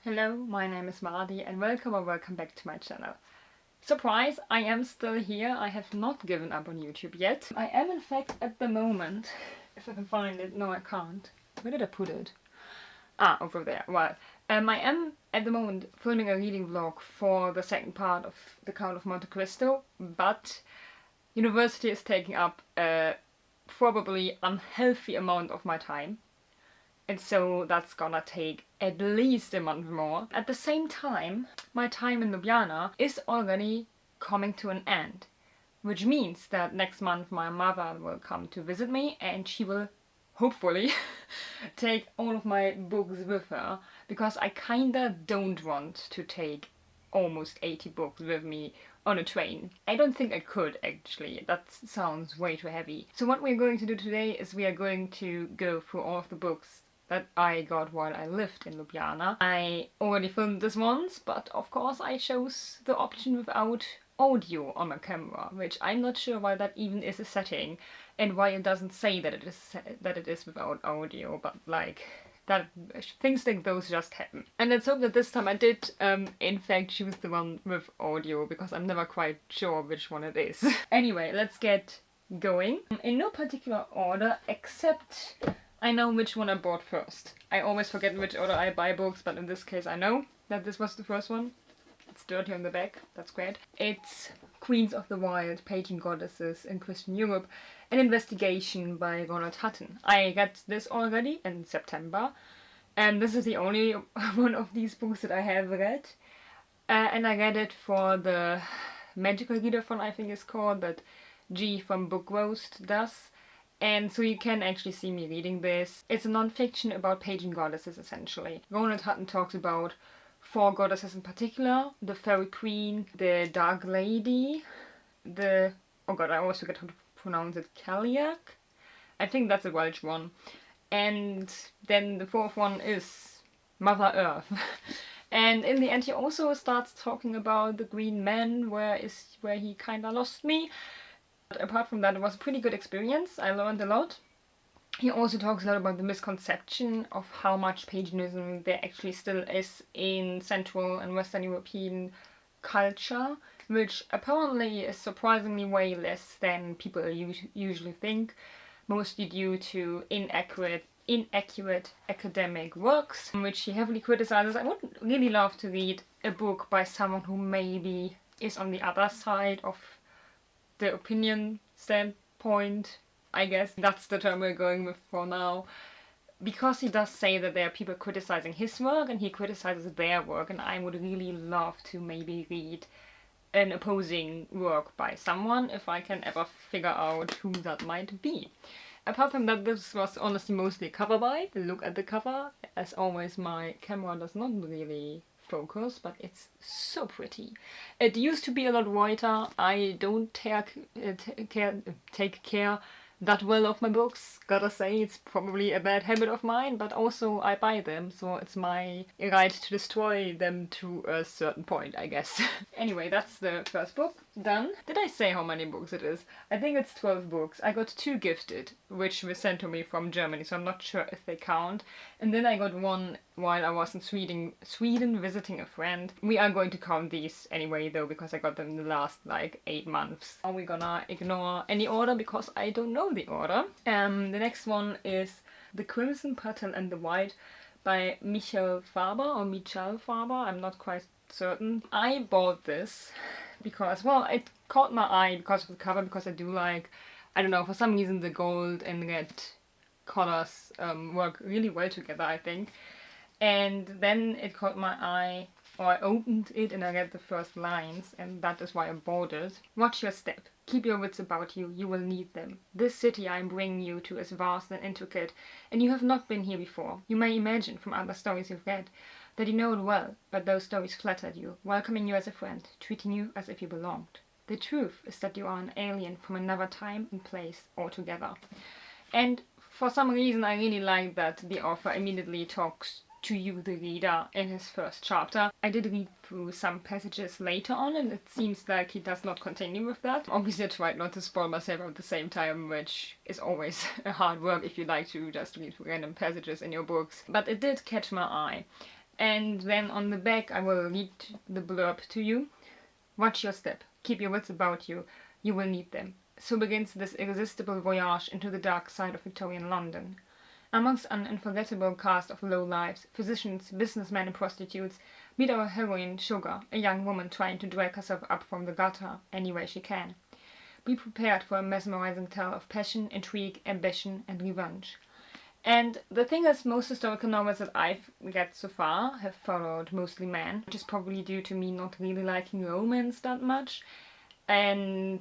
Hello, my name is Mardi and welcome back to my channel. Surprise, I am still here. I have not given up on YouTube yet. I am in fact at the moment, if I can find it, no I can't. Where did I put it? Ah, over there. Well, I am at the moment filming a reading vlog for the second part of The Count of Monte Cristo, but university is taking up a probably unhealthy amount of my time. And so that's gonna take at least a month more. At the same time, my time in Ljubljana is already coming to an end. Which means that next month my mother will come to visit me and she will hopefully take all of my books with her. Because I kinda don't want to take almost 80 books with me on a train. I don't think I could actually, that sounds way too heavy. So what we're going to do today is we are going to go through all of the books that I got while I lived in Ljubljana. I already filmed this once, but of course I chose the option without audio on my camera, which I'm not sure why that even is a setting and why it doesn't say that it is without audio, but like that things like those just happen. And let's hope that this time I did in fact choose the one with audio, because I'm never quite sure which one it is. Anyway, let's get going. In no particular order, except I know which one I bought first. I always forget which order I buy books, but in this case I know that this was the first one. It's dirty on the back, that's great. It's Queens of the Wild, Pagan Goddesses in Christian Europe, an investigation by Ronald Hutton. I got this already in September, and this is the only one of these books that I have read. And I read it for the magical readathon, I think it's called, that G from Book Roast does. And so you can actually see me reading this. It's a non-fiction about pagan goddesses, essentially. Ronald Hutton talks about 4 goddesses in particular: the Fairy Queen, the Dark Lady, the... oh god, I always forget how to pronounce it, Cailleach? I think that's a Welsh one. And then the 4th one is Mother Earth. And in the end he also starts talking about the Green Man, where he kinda lost me. Apart from that, it was a pretty good experience. I learned a lot. He also talks a lot about the misconception of how much paganism there actually still is in Central and Western European culture, which apparently is surprisingly way less than people usually think, mostly due to inaccurate academic works, which he heavily criticizes. I would really love to read a book by someone who maybe is on the other side of the opinion standpoint, I guess. That's the term we're going with for now. Because he does say that there are people criticizing his work and he criticizes their work, and I would really love to maybe read an opposing work by someone, if I can ever figure out who that might be. Apart from that, this was honestly mostly a cover buy. Look at the cover. As always, my camera does not really focus, but it's so pretty. It used to be a lot whiter. I don't take care that well of my books, gotta say. It's probably a bad habit of mine, but also I buy them, so it's my right to destroy them to a certain point, I guess. Anyway, that's the first book done. Did I say how many books it is? I think it's 12 books. I got 2 gifted, which were sent to me from Germany, so I'm not sure if they count. And then I got one while I was in Sweden visiting a friend. We are going to count these anyway though, because I got them in the last like 8 months. Are we gonna ignore any order because I don't know the order. The next one is The Crimson Petal and the White by Michael Faber, I'm not quite certain. I bought this because, well, it caught my eye because of the cover, because I do like, I don't know, for some reason the gold and red colors work really well together, I think. And then it caught my eye, or I opened it and I read the first lines, and that is why I bought it. Watch your step. Keep your wits about you. You will need them. This city I am bringing you to is vast and intricate, and you have not been here before. You may imagine from other stories you've read that you know it well, but those stories flattered you, welcoming you as a friend, treating you as if you belonged. The truth is that you are an alien from another time and place altogether. And for some reason I really like that the author immediately talks to you, the reader, in his first chapter. I did read through some passages later on, and it seems like he does not continue with that. Obviously I tried not to spoil myself at the same time, which is always a hard work if you like to just read random passages in your books. But it did catch my eye. And then on the back I will read the blurb to you. Watch your step. Keep your wits about you. You will need them. So begins this irresistible voyage into the dark side of Victorian London. Amongst an unforgettable cast of lowlifes, physicians, businessmen and prostitutes, meet our heroine Sugar, a young woman trying to drag herself up from the gutter any way she can. Be prepared for a mesmerizing tale of passion, intrigue, ambition and revenge. And the thing is, most historical novels that I've read so far have followed mostly men, which is probably due to me not really liking romance that much. And,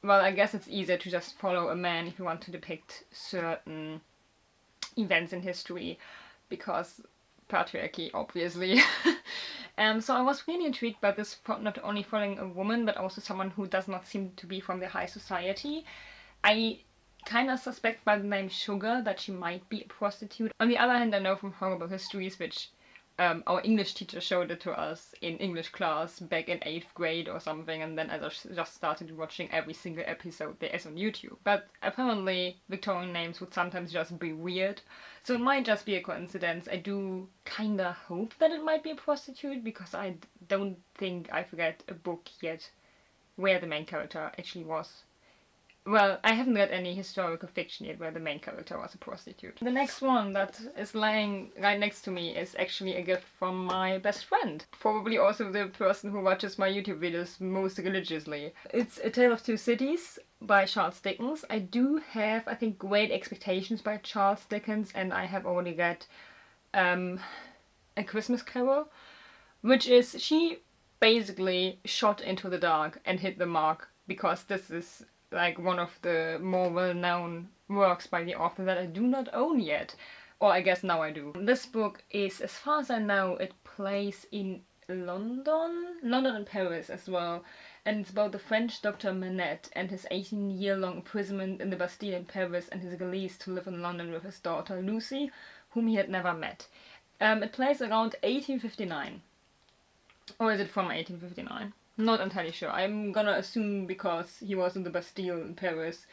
well, I guess it's easier to just follow a man if you want to depict certain events in history, because patriarchy, obviously. So I was really intrigued by this, not only following a woman, but also someone who does not seem to be from the high society. I kind of suspect by the name Sugar that she might be a prostitute. On the other hand, I know from horrible histories, which our English teacher showed it to us in English class back in 8th grade or something, and then I just started watching every single episode there is on YouTube. But apparently Victorian names would sometimes just be weird, so it might just be a coincidence. I do kinda hope that it might be a prostitute, because I don't think I've read a book yet where the main character actually was. Well, I haven't read any historical fiction yet where the main character was a prostitute. The next one that is lying right next to me is actually a gift from my best friend. Probably also the person who watches my YouTube videos most religiously. It's A Tale of Two Cities by Charles Dickens. I do have, I think, great expectations by Charles Dickens, and I have already read A Christmas Carol, which is, she basically shot into the dark and hit the mark, because this is like one of the more well-known works by the author that I do not own yet. Or I guess now I do. This book is, as far as I know, it plays in London and Paris as well. And it's about the French doctor Manette and his 18-year-long imprisonment in the Bastille in Paris, and his release to live in London with his daughter Lucy, whom he had never met. It plays around 1859. Or is it from 1859? Not entirely sure. I'm gonna assume, because he was in the Bastille in Paris,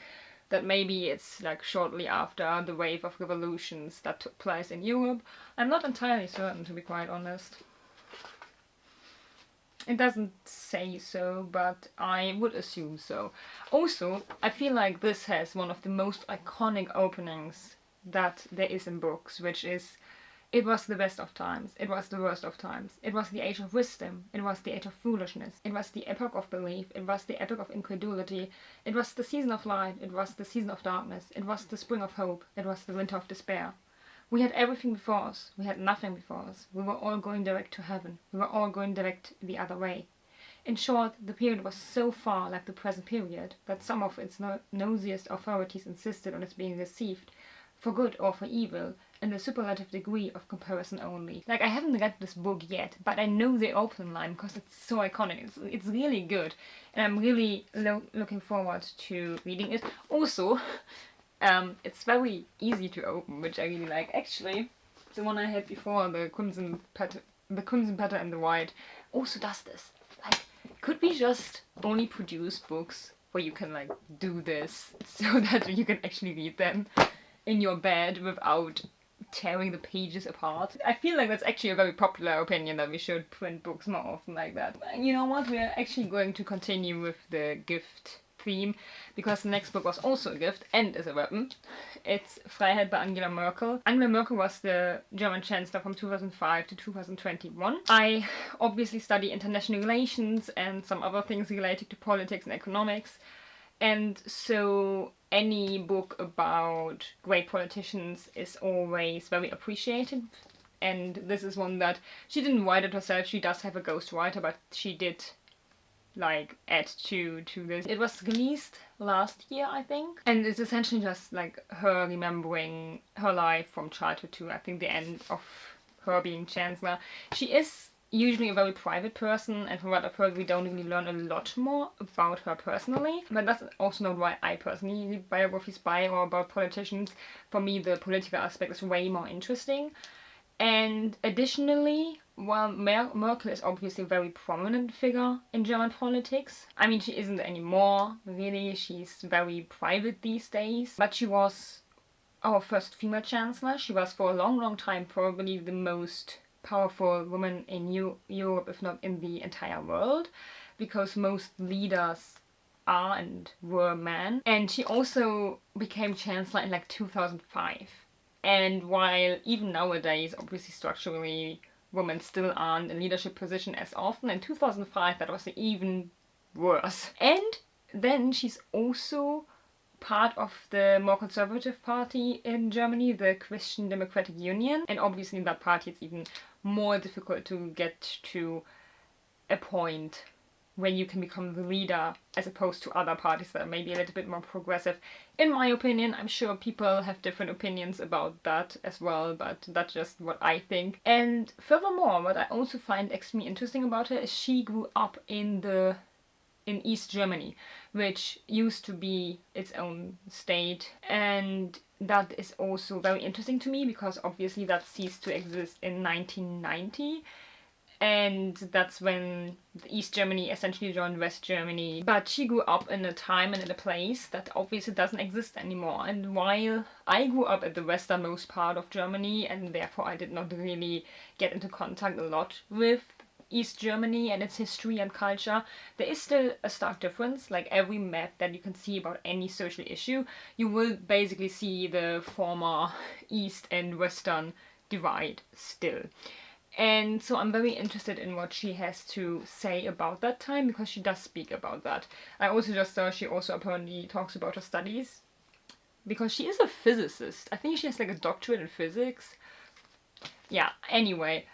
that maybe it's like shortly after the wave of revolutions that took place in Europe. I'm not entirely certain, to be quite honest. It doesn't say so, but I would assume so. Also, I feel like this has one of the most iconic openings that there is in books, which is: it was the best of times, it was the worst of times, it was the age of wisdom, it was the age of foolishness, it was the epoch of belief, it was the epoch of incredulity, it was the season of light, it was the season of darkness, it was the spring of hope, it was the winter of despair. We had everything before us, we had nothing before us, we were all going direct to heaven, we were all going direct the other way. In short, the period was so far like the present period that some of its nosiest authorities insisted on its being received, for good or for evil, in the superlative degree of comparison only. Like, I haven't read this book yet, but I know the opening line because it's so iconic. It's really good, and I'm really looking forward to reading it. Also, it's very easy to open, which I really like. Actually, the one I had before, the Crimson Petal and the White, also does this. Like, could we just only produce books where you can, like, do this so that you can actually read them in your bed without tearing the pages apart? I feel like that's actually a very popular opinion, that we should print books more often like that. You know what, we are actually going to continue with the gift theme, because the next book was also a gift and is a weapon. It's Freiheit by Angela Merkel. Angela Merkel was the German Chancellor from 2005 to 2021. I obviously study international relations and some other things related to politics and economics, and so any book about great politicians is always very appreciated. And this is one that she didn't write it herself. She does have a ghostwriter, but she did, like, add to this. It was released last year, I think, and it's essentially just like her remembering her life from childhood to, I think, the end of her being chancellor. She is usually a very private person, and from what I've heard, we don't really learn a lot more about her personally. But that's also not why I personally read biographies by or about politicians. For me, the political aspect is way more interesting. And additionally, while Merkel is obviously a very prominent figure in German politics, I mean, she isn't anymore, really. She's very private these days. But she was our first female chancellor. She was for a long, long time probably the most powerful woman in Europe, if not in the entire world, because most leaders are and were men. And she also became chancellor in like 2005. And while even nowadays, obviously structurally, women still aren't in leadership position as often, in 2005 that was even worse. And then she's also part of the more conservative party in Germany, the Christian Democratic Union. And obviously in that party it's even more difficult to get to a point when you can become the leader, as opposed to other parties that are maybe a little bit more progressive. In my opinion, I'm sure people have different opinions about that as well, but that's just what I think. And furthermore, what I also find extremely interesting about her is she grew up in East Germany, which used to be its own state, and that is also very interesting to me because obviously that ceased to exist in 1990. And that's when East Germany essentially joined West Germany. But she grew up in a time and in a place that obviously doesn't exist anymore. And while I grew up at the westernmost part of Germany, and therefore I did not really get into contact a lot with East Germany and its history and culture, there is still a stark difference. Like every map that you can see about any social issue, you will basically see the former East and Western divide still. And so I'm very interested in what she has to say about that time, because she does speak about that. I also just saw she also apparently talks about her studies, because she is a physicist. I think she has like a doctorate in physics. Yeah, anyway,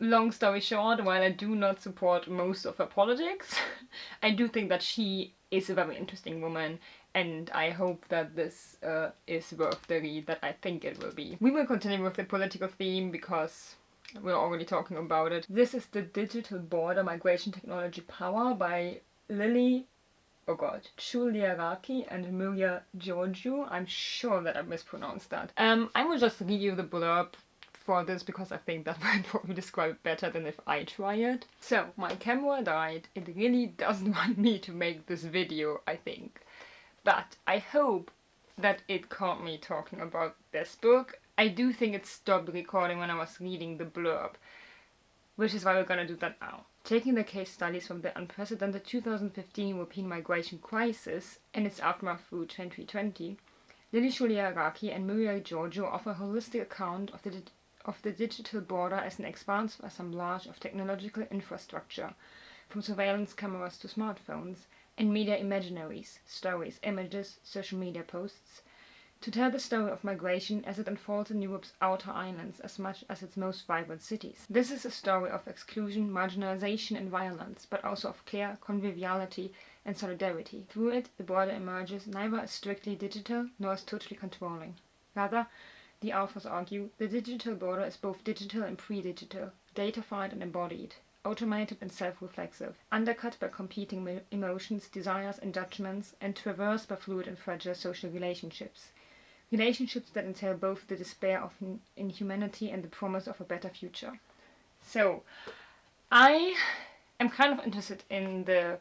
long story short, while I do not support most of her politics, I do think that she is a very interesting woman, and I hope that this is worth the read that I think it will be. We will continue with the political theme because we're already talking about it. This is The Digital Border, Migration Technology Power by Lily, Chuliaraki and Miria Giorgio. I'm sure that I mispronounced that. I will just read you the blurb for this because I think that might probably describe it better than if I try it. So, my camera died. It really doesn't want me to make this video, I think. But I hope that it caught me talking about this book. I do think it stopped recording when I was reading the blurb, which is why we're gonna do that now. Taking the case studies from the unprecedented 2015 European migration crisis and its aftermath through 2020, Lily Chuliaraki and Miria Giorgio offer a holistic account of the digital border as an expansive assemblage of technological infrastructure, from surveillance cameras to smartphones, and media imaginaries, stories, images, social media posts, to tell the story of migration as it unfolds in Europe's outer islands as much as its most vibrant cities. This is a story of exclusion, marginalization and violence, but also of care, conviviality and solidarity. Through it, the border emerges neither as strictly digital nor as totally controlling. Rather, the authors argue, the digital border is both digital and pre-digital, datafied and embodied, automated and self-reflexive, undercut by competing emotions, desires and judgments, and traversed by fluid and fragile social relationships. Relationships that entail both the despair of inhumanity and the promise of a better future. So, I am kind of interested in the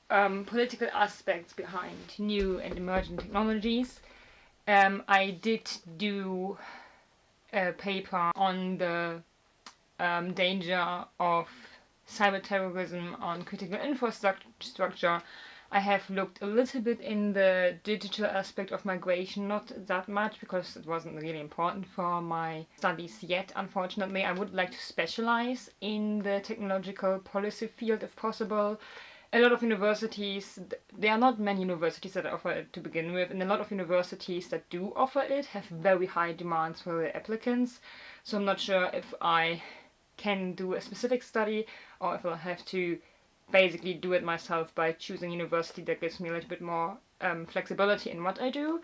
political aspects behind new and emerging technologies. I did do a paper on the danger of cyber terrorism on critical infrastructure. I have looked a little bit in the digital aspect of migration, not that much because it wasn't really important for my studies yet, unfortunately. I would like to specialize in the technological policy field if possible. A lot of universities, there are not many universities that offer it to begin with, and a lot of universities that do offer it have very high demands for the applicants, so I'm not sure if I can do a specific study or if I'll have to basically do it myself by choosing a university that gives me a little bit more flexibility in what I do,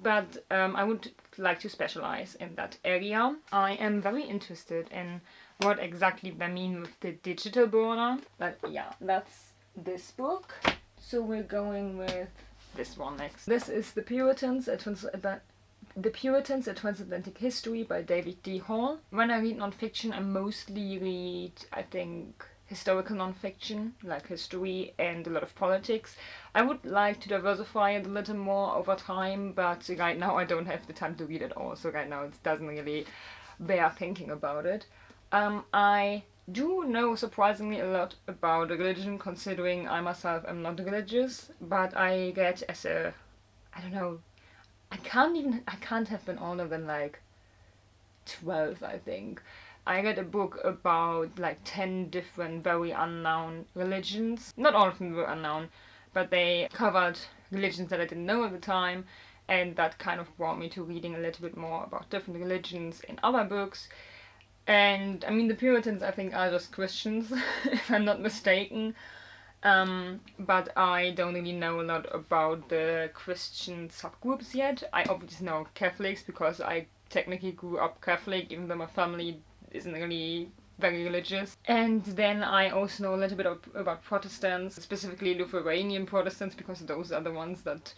but I would like to specialize in that area. I am very interested in what exactly they mean with the digital border, but yeah, that's this book. So we're going with this one next. This is The Puritans, a Transatlantic History by David D. Hall. When I read non-fiction, I mostly read, I think, historical non-fiction, like history and a lot of politics. I would like to diversify it a little more over time, but right now I don't have the time to read it all, so right now it doesn't really bear thinking about it. I do know surprisingly a lot about religion, considering I myself am not religious, but I get as a, I don't know, I can't have been older than like 12, I think. I read a book about like 10 different very unknown religions. Not all of them were unknown, but they covered religions that I didn't know at the time, and that kind of brought me to reading a little bit more about different religions in other books. And I mean, the Puritans, I think, are just Christians, if I'm not mistaken. But I don't really know a lot about the Christian subgroups yet. I obviously know Catholics because I technically grew up Catholic, even though my family isn't really very religious. And then I also know a little bit about Protestants, specifically Lithuanian Protestants, because those are the ones that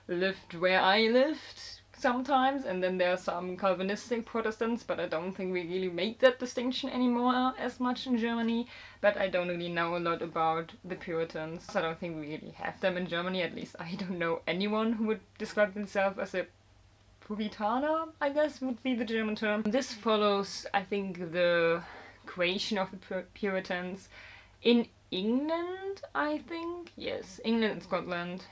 lived where I lived sometimes. And then there are some Calvinistic Protestants, but I don't think we really make that distinction anymore as much in Germany. But I don't really know a lot about the Puritans. I don't think we really have them in Germany. At least I don't know anyone who would describe themselves as a Puritaner, I guess would be the German term. This follows, I think, the creation of the Puritans in England, I think. Yes, England and Scotland.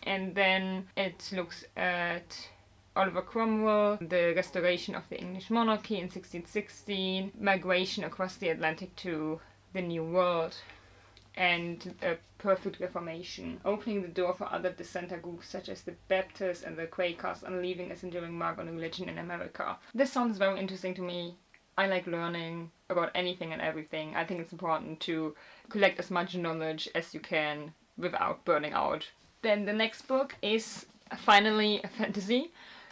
And then it looks at Oliver Cromwell, the restoration of the English monarchy in 1616, migration across the Atlantic to the New World, and a perfect reformation, opening the door for other dissenter groups such as the Baptists and the Quakers, and leaving its enduring mark on religion in America. This sounds very interesting to me. I like learning about anything and everything. I think it's important to collect as much knowledge as you can without burning out. Then the next book is finally a fantasy,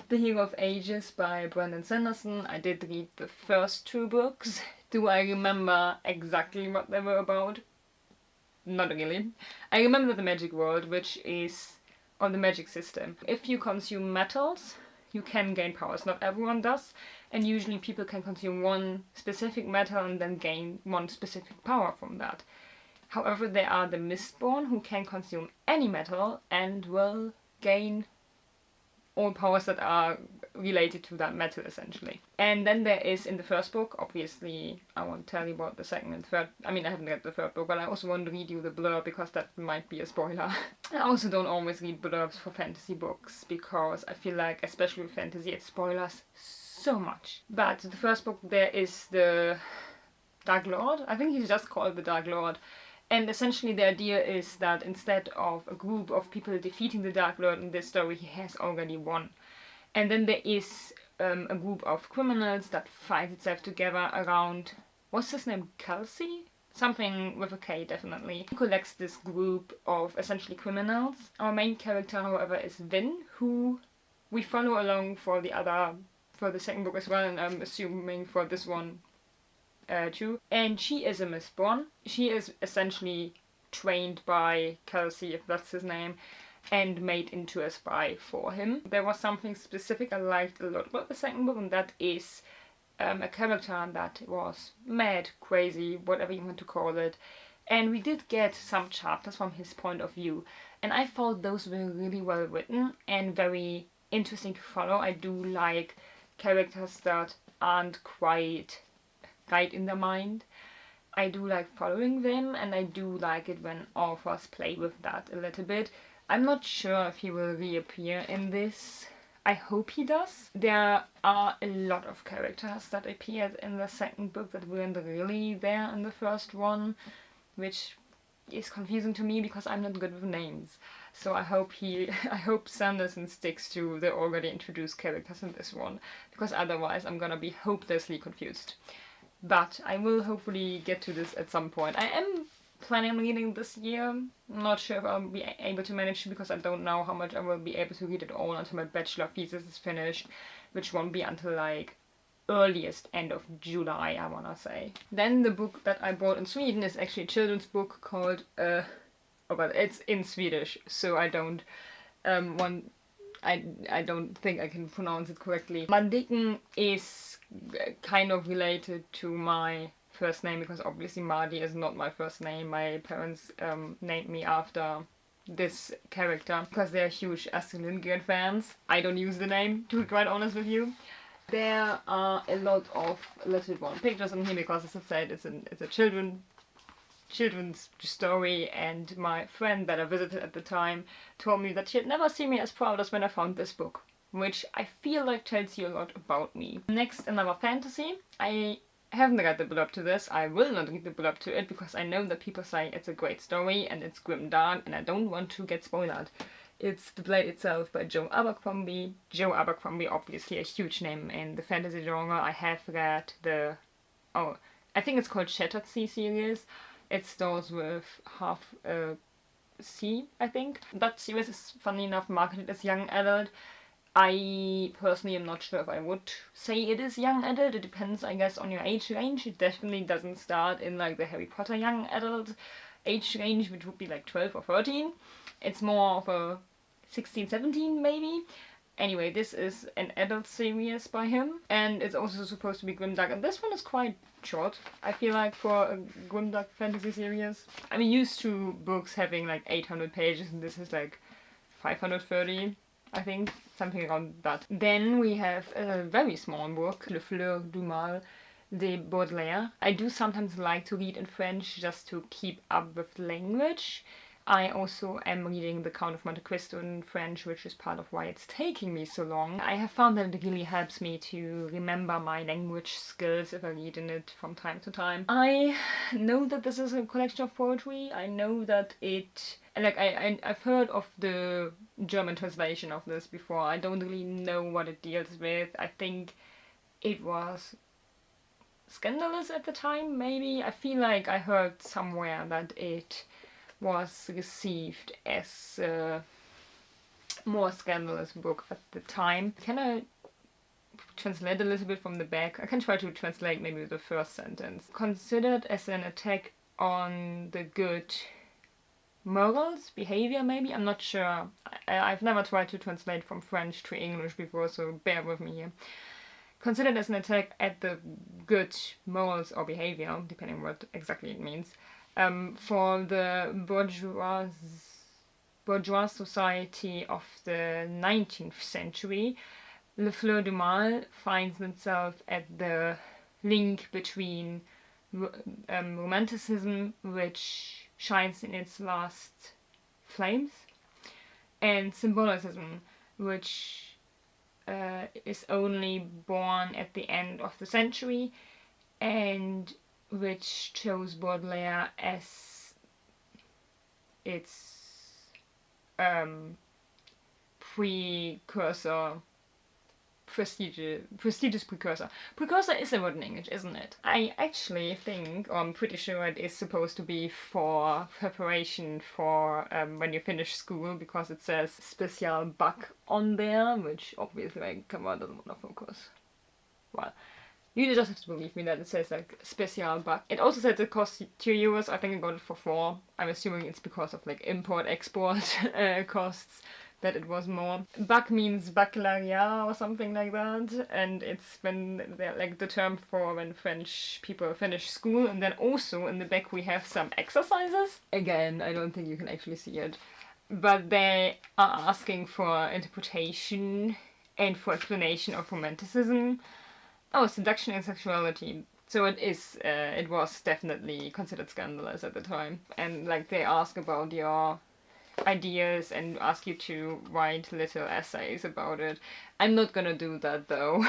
The Hero of Ages by Brandon Sanderson. I did read the first 2 books. Do I remember exactly what they were about? Not really. I remember the magic world, which is on the magic system. If you consume metals, you can gain powers. Not everyone does, and usually people can consume one specific metal and then gain one specific power from that. However, there are the Mistborn who can consume any metal and will gain all powers that are related to that metal, essentially. And then there is, in the first book, obviously, I won't tell you about the second and third. I mean, I haven't read the third book, but I also want to read you the blurb because that might be a spoiler. I also don't always read blurbs for fantasy books because I feel like, especially with fantasy, it spoilers so much. But the first book, there is the Dark Lord. I think he's just called the Dark Lord. And essentially the idea is that instead of a group of people defeating the Dark Lord in this story, he has already won. And then there is a group of criminals that finds itself together around, what's his name, Kelsey? Something with a K, definitely. He collects this group of essentially criminals. Our main character, however, is Vin, who we follow along for the second book as well, and I'm assuming for this one too. And she is a Mistborn. She is essentially trained by Kelsey, if that's his name, and made into a spy for him. There was something specific I liked a lot about the second book, and that is a character that was mad, crazy, whatever you want to call it. And we did get some chapters from his point of view, and I thought those were really well written and very interesting to follow. I do like characters that aren't quite right in their mind. I do like following them, and I do like it when authors play with that a little bit. I'm not sure if he will reappear in this. I hope he does. There are a lot of characters that appeared in the second book that weren't really there in the first one, which is confusing to me because I'm not good with names. So I hope Sanderson sticks to the already introduced characters in this one, because otherwise I'm gonna be hopelessly confused. But I will hopefully get to this at some point. I am planning on reading this year. I'm not sure if I'll be able to manage because I don't know how much I will be able to read it all until my bachelor thesis is finished, which won't be until like earliest end of July, I wanna say. Then the book that I bought in Sweden is actually a children's book called oh, but it's in Swedish, so I don't I don't think I can pronounce it correctly. Madicken is kind of related to my first name, because obviously Mardi is not my first name. My parents named me after this character because they're huge Astrid Lindgren fans. I don't use the name, to be quite honest with you. There are a lot of little born pictures in here because, as I said, it's a children's story, and my friend that I visited at the time told me that she had never seen me as proud as when I found this book, which I feel like tells you a lot about me. Next, another fantasy. I haven't read the blurb to this. I will not read the blurb to it because I know that people say it's a great story and it's grimdark, and I don't want to get spoiled. It's The Blade Itself by Joe Abercrombie. Joe Abercrombie, obviously a huge name in the fantasy genre. I have read the, I think it's called Shattered Sea series. It starts with half a C, I think. That series is, funny enough, marketed as young adult. I personally am not sure if I would say it is young adult. It depends, I guess, on your age range. It definitely doesn't start in like the Harry Potter young adult age range, which would be like 12 or 13. It's more of a 16, 17 maybe. Anyway, this is an adult series by him, and it's also supposed to be grimdark, and this one is quite short, I feel like, for a grimdark fantasy series. I'm used to books having like 800 pages, and this is like 530, I think, something around that. Then we have a very small book, Le Fleur du Mal de Baudelaire. I do sometimes like to read in French just to keep up with language. I also am reading The Count of Monte Cristo in French, which is part of why it's taking me so long. I have found that it really helps me to remember my language skills if I read in it from time to time. I know that this is a collection of poetry. I know that it... like, I've heard of the German translation of this before. I don't really know what it deals with. I think it was scandalous at the time, maybe. I feel like I heard somewhere that it was received as a more scandalous book at the time. Can I translate a little bit from the back? I can try to translate maybe the first sentence. Considered as an attack on the good morals, behavior maybe? I'm not sure. I've never tried to translate from French to English before, so bear with me here. Considered as an attack at the good morals or behavior, depending on what exactly it means, for the bourgeois society of the 19th century. Le Fleur du Mal finds itself at the link between romanticism, which shines in its last flames, and symbolicism, which is only born at the end of the century, and which chose Baudelaire as its precursor, prestigious precursor. Precursor is a word in English, isn't it? I actually think, or I'm pretty sure it is supposed to be for preparation for when you finish school, because it says Special Bac on there, which obviously my camera doesn't want to focus. Well, you just have to believe me that it says like Special Bac. It also said it cost €2. I think I got it for 4. I'm assuming it's because of like import-export costs that it was more. Bac means baccalaureate or something like that, and it's when they're like the term for when French people finish school. And then also in the back we have some exercises. Again, I don't think you can actually see it, but they are asking for interpretation and for explanation of romanticism. Oh, seduction and sexuality. So it was definitely considered scandalous at the time. And like they ask about your ideas and ask you to write little essays about it. I'm not gonna do that though.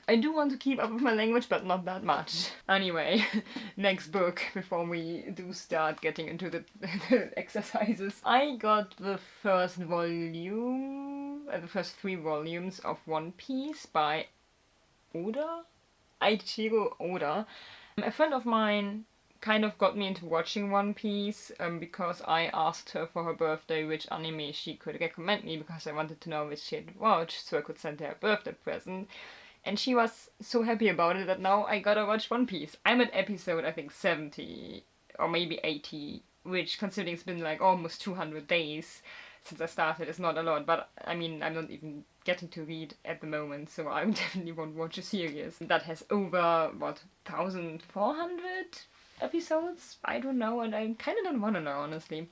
I do want to keep up with my language, but not that much. Anyway, next book before we do start getting into the exercises. I got the first volume, the first 3 volumes of One Piece by Oda? Eiichiro Oda. A friend of mine kind of got me into watching One Piece because I asked her for her birthday which anime she could recommend me, because I wanted to know which she had watched so I could send her a birthday present. And she was so happy about it that now I gotta watch One Piece. I'm at episode, I think, 70 or maybe 80, which, considering it's been like almost 200 days since I started, is not a lot, but I mean, I'm not even getting to read at the moment, so I definitely won't watch a series that has over, what, 1,400 episodes? I don't know, and I kind of don't want to know, honestly.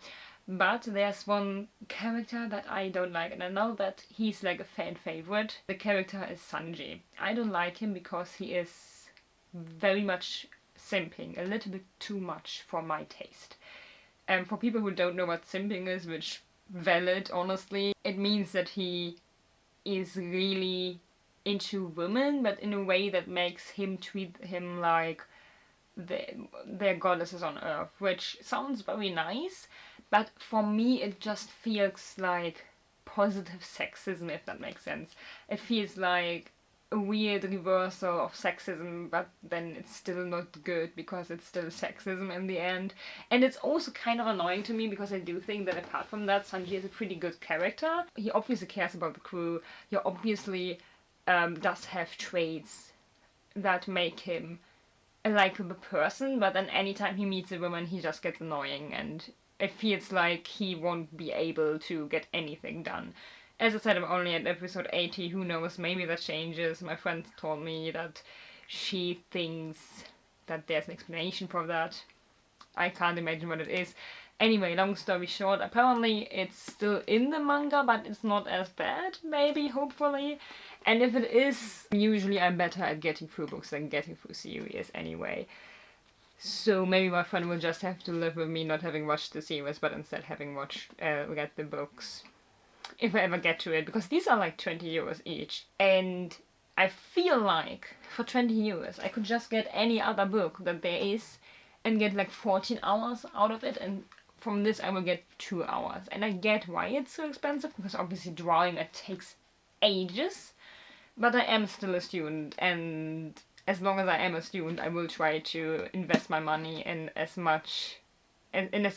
But there's one character that I don't like, and I know that he's like a fan favorite. The character is Sanji. I don't like him because he is very much simping, a little bit too much for my taste. And for people who don't know what simping is, which valid honestly, it means that he is really into women, but in a way that makes him treat him like their goddesses on earth, which sounds very nice, but for me it just feels like positive sexism, if that makes sense. It feels like a weird reversal of sexism, but then it's still not good because it's still sexism in the end. And it's also kind of annoying to me because I do think that apart from that, Sanji is a pretty good character. He obviously cares about the crew, he obviously does have traits that make him a likable person, but then anytime he meets a woman he just gets annoying and it feels like he won't be able to get anything done. As I said, I'm only at episode 80, who knows, maybe that changes. My friend told me that she thinks that there's an explanation for that. I can't imagine what it is. Anyway, long story short, apparently it's still in the manga, but it's not as bad, maybe, hopefully. And if it is, usually I'm better at getting through books than getting through series anyway. So maybe my friend will just have to live with me not having watched the series, but instead having read the books. If I ever get to it, because these are like 20 euros each. And I feel like for 20 euros I could just get any other book that there is and get like 14 hours out of it, and from this I will get 2 hours. And I get why it's so expensive, because obviously drawing it takes ages. But I am still a student, and as long as I am a student, I will try to invest my money in as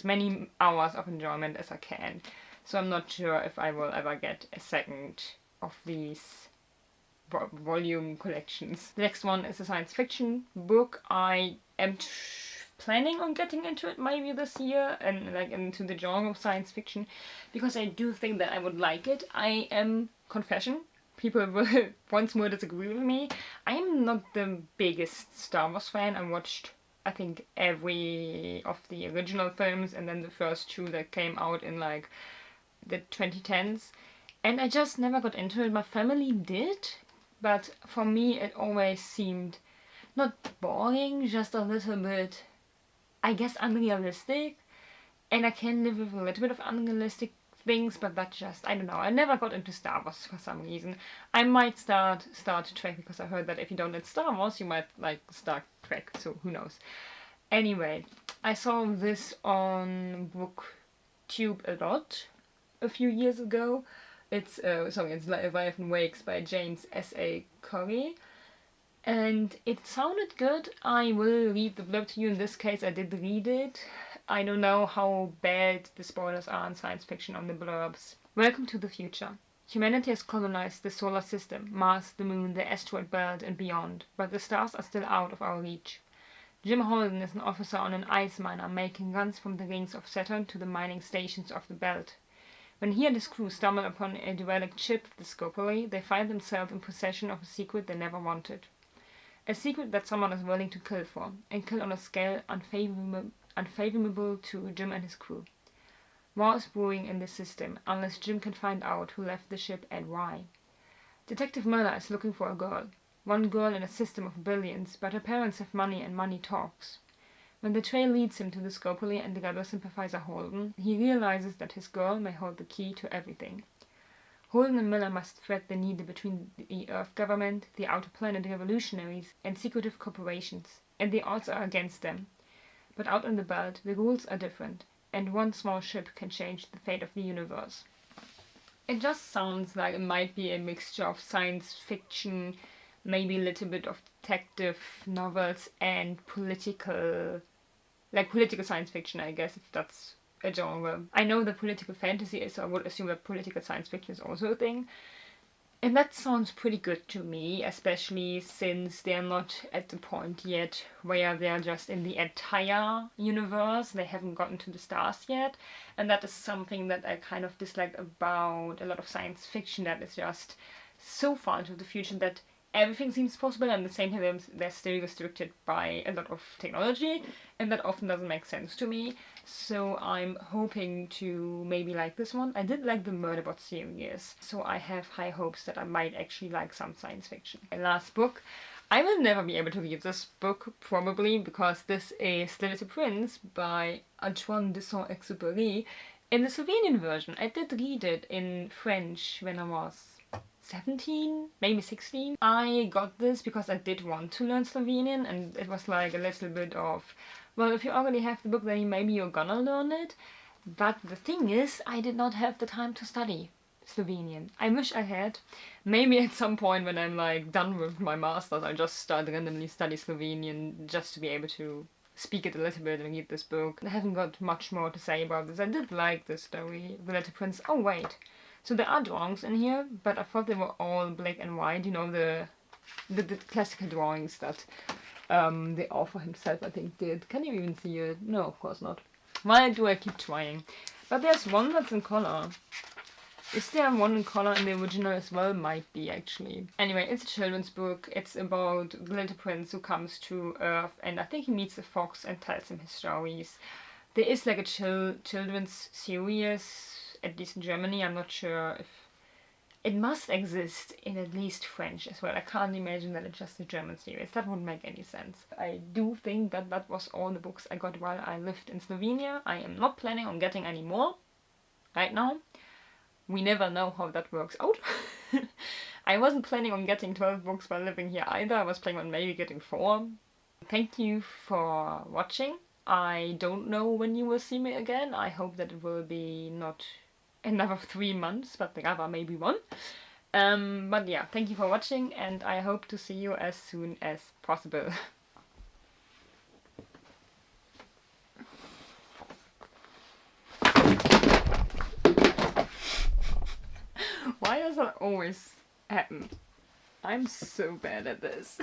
many hours of enjoyment as I can. So I'm not sure if I will ever get a second of these volume collections. The next one is a science fiction book. I am planning on getting into it maybe this year, and like into the genre of science fiction, because I do think that I would like it. I am, confession, people will once more disagree with me, I am not the biggest Star Wars fan. I watched, I think, every of the original films and then the first two that came out in like the 2010s, and I just never got into it. My family did, but for me it always seemed not boring, just a little bit, I guess, unrealistic. And I can live with a little bit of unrealistic things, but that just, I don't know, I never got into Star Wars for some reason. I might start Trek, because I heard that if you don't like Star Wars you might like Star Trek, so who knows. Anyway, I saw this on BookTube a lot a few years ago. It's Leviathan Wakes by James S.A. Corey, and it sounded good. I will read the blurb to you. In this case I did read it. I don't know how bad the spoilers are in science fiction on the blurbs. Welcome to the future. Humanity has colonized the solar system, Mars, the moon, the asteroid belt and beyond, but the stars are still out of our reach. Jim Holden is an officer on an ice miner making runs from the rings of Saturn to the mining stations of the belt. When he and his crew stumble upon a derelict ship, the Scopoli, they find themselves in possession of a secret they never wanted. A secret that someone is willing to kill for, and kill on a scale unfavorable to Jim and his crew. War is brewing in the system, unless Jim can find out who left the ship and why. Detective Miller is looking for a girl. One girl in a system of billions, but her parents have money and money talks. When the trail leads him to the Scopoli and the rebel sympathizer Holden, he realizes that his girl may hold the key to everything. Holden and Miller must thread the needle between the Earth government, the outer planet revolutionaries, and secretive corporations, and the odds are against them. But out in the belt, the rules are different, and one small ship can change the fate of the universe. It just sounds like it might be a mixture of science fiction, maybe a little bit of detective novels, and political science fiction, I guess, if that's a genre. I know that political fantasy is, so I would assume that political science fiction is also a thing. And that sounds pretty good to me, especially since they're not at the point yet where they're just in the entire universe. They haven't gotten to the stars yet. And that is something that I kind of dislike about a lot of science fiction, that is just so far into the future that everything seems possible, and at the same time they're still restricted by a lot of technology, and that often doesn't make sense to me. So I'm hoping to maybe like this one. I did like the Murderbot series, so I have high hopes that I might actually like some science fiction. My last book. I will never be able to read this book, probably, because this is The Little Prince by Antoine de Saint-Exupéry in the Slovenian version. I did read it in French when I was 17, maybe 16. I got this because I did want to learn Slovenian, and it was like a little bit of, well, if you already have the book, then maybe you're gonna learn it. But the thing is, I did not have the time to study Slovenian. I wish I had. Maybe at some point when I'm like done with my masters, I'll just start randomly study Slovenian just to be able to speak it a little bit and read this book. I haven't got much more to say about this. I did like this story, The Little Prince. Oh wait, so there are drawings in here, but I thought they were all black and white. You know, the classical drawings that the author himself, I think, did. Can you even see it? No, of course not. Why do I keep trying? But there's one that's in color. Is there one in color in the original as well? Might be, actually. Anyway, it's a children's book. It's about the little prince who comes to Earth, and I think he meets a fox and tells him his stories. There is like a children's series, at least in Germany. I'm not sure if... It must exist in at least French as well. I can't imagine that it's just a German series. That wouldn't make any sense. I do think that that was all the books I got while I lived in Slovenia. I am not planning on getting any more right now. We never know how that works out. I wasn't planning on getting 12 books while living here either. I was planning on maybe getting 4. Thank you for watching. I don't know when you will see me again. I hope that it will be not another 3 months, but rather maybe 1. But yeah, thank you for watching, and I hope to see you as soon as possible. Why does that always happen? I'm so bad at this.